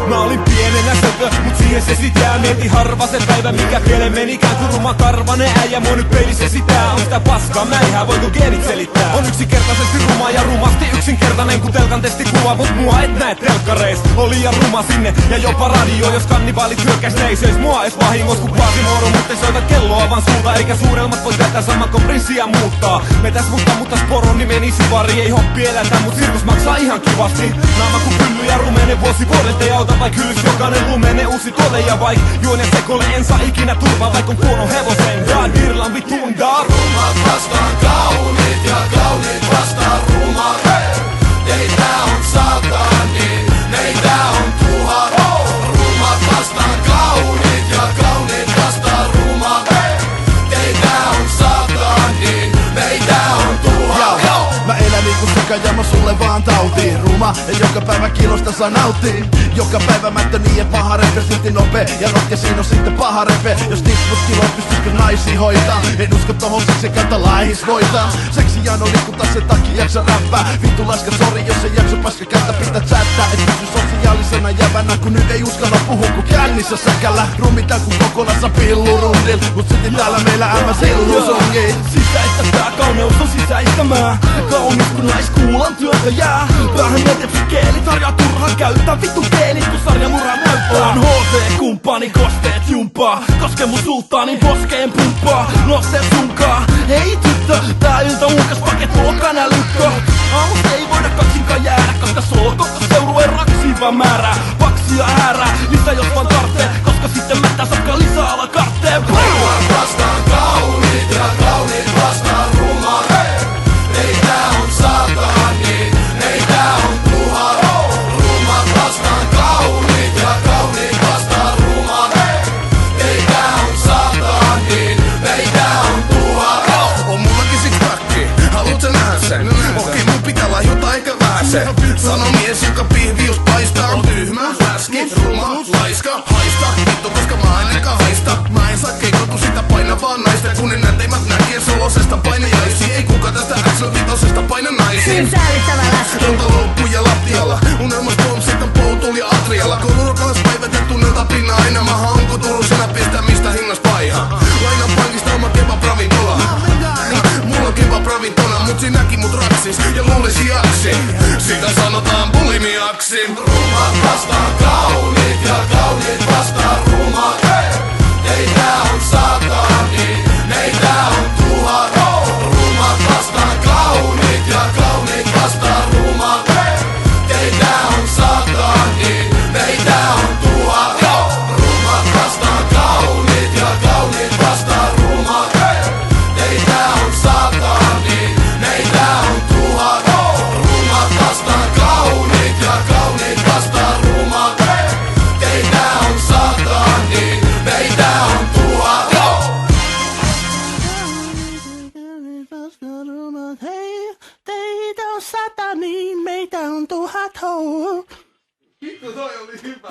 Mä olin pienenä söpö, mut siihen se sit jää. Mieti harva se päivä, mikä pieleen menikään. Kun ruma karvanen äijä, mua nyt peilissä sitää. On sitä paskaa, mä ihan voiko geenit selittää. On yksinkertaisesti ruma ja rumasti yksinkertainen kuin telkan testikuva. Mut mua et näe telkkareis, on liian ruma sinne. Ja jopa radio, jos kannibaalit hyökkäis, ne ei söis mua ees vahingos. Kun Paasimuoro, mut ei soita kelloa vaan suuta. Eikä suurelmat voi tätä sama kuin prinssiä muuttaa. Metäs musta, mutta sporon nimeni Sivari. Ei hoppi elätä, mut sirkus maksaa ihan kivasti. Naama kun pylly ja rumene vuosi vuodelta ei auta. Vaik hyllys jokainen lumene uusi tuote. Ja vaik juon ja sekolle en saa ikinä turvaa. Vaik on huono hevosen, daan dirlan vitunda. Rumat vastaan kauniit ja kauniit vastaan rumat. Teitä on satani, meitä on tuhat. Rumat vastaan kauniit ja kauniit vastaan rumat. Teitä on satani, meitä on tuhat. Mä elän niinku sika ja mä sulle vaan tautiin. Ruma ja joka päivä kilosta saa nauttii. Joka päivä mättö niin et paha repe, silti nopee. Ja rohke siinä on sitten paha repe. Jos tipput kilo pystyisikö naisi hoitaa. En usko tohon siksi kautta laihis voitaa. Seksi jano liikuttaa sen takia jaksa räppää. Vittu laska sori jos ei jaksa paska kättä pistä chattää. Et pysy sosiaalisena jävänä kun nyt ei uskalla puhua kun kännissä säkällä. Rumitaan kun kokonassa pillurundil. Mut silti täällä meillä ämmä sillusongii. Sisäistä tää kauneus on sisäistämää. Kaunis kun naiskuulan työtä jää. Päähän jätepsi keeli tarjaa turhaan käyttää. Vittu keenit kun sarjamurra näyttää. On HT-kumppani kosteet jumpaa. Koske mun sulttaanin poskeen pumppaa. Nosteet sunkaa. Hei tyttö, tää ilta ulkas paket luokan älykko. Aamusta ei voida kaksinkaan jäädä. Koska solko seurue raksiin vaan määrää. Paksia äärää, lisää jos vaan tarvitsee. Koska sitten mättää sakka lisää alakartteen. Rumat vastaan kauniit ja kauniit vastaan rumat. Teitä on satani, meitä on tuhat. Rumat vastaan kauniit ja kauniit vastaan rumat. Teitä on satani, meitä on tuhat. On mullakin sixpacki, haluut sä nähdä sen? Okei, mun pitää lahjota eikä vähäse. Sano mies, joka pihvius paistaa. On tyhmä, läski, ruma, laiska, haista. Vittu, koska mä en eka haista. Mä en saa keikotu sitä painavaa naista. Kun en näteimmät näkee solosesta painajaisi. Ei kuka tästä XL-vitosesta paina naisiin. Säällittävä läski. Ranta loukkuja lattialla. Unelmas pomsit on poutul ja atrialla. Kouluruokalas päivät tunnelta pinna aina. Mä hanku Turusena pistä mistä hinnas paiha. Lainan pankista oma kebab ravintola. Mulla on kebab ravintona, mut sinäkin mut raksis ja luulisi jaksi. Sitä sanotaan bulimiaksi. Rumat vastaan kauniit ja kauniit vastaan rumat. Teitä on satani, meitä on tuhat. Rumat vastaan kauniit ja kauniit vastaan rumat. Teitä on satani, meitä on tuhat. Rumat vastaan kauniit ja kauniit vastaan rumat. Teitä on satani, meitä on tuhat. Rumat vastaan kauniit ja kauniit vastaan rumat. Teitä on satani, meitä on tuhat. Hei, teitä on satani, meitä on tuhat. Hitto toi oli hyvä.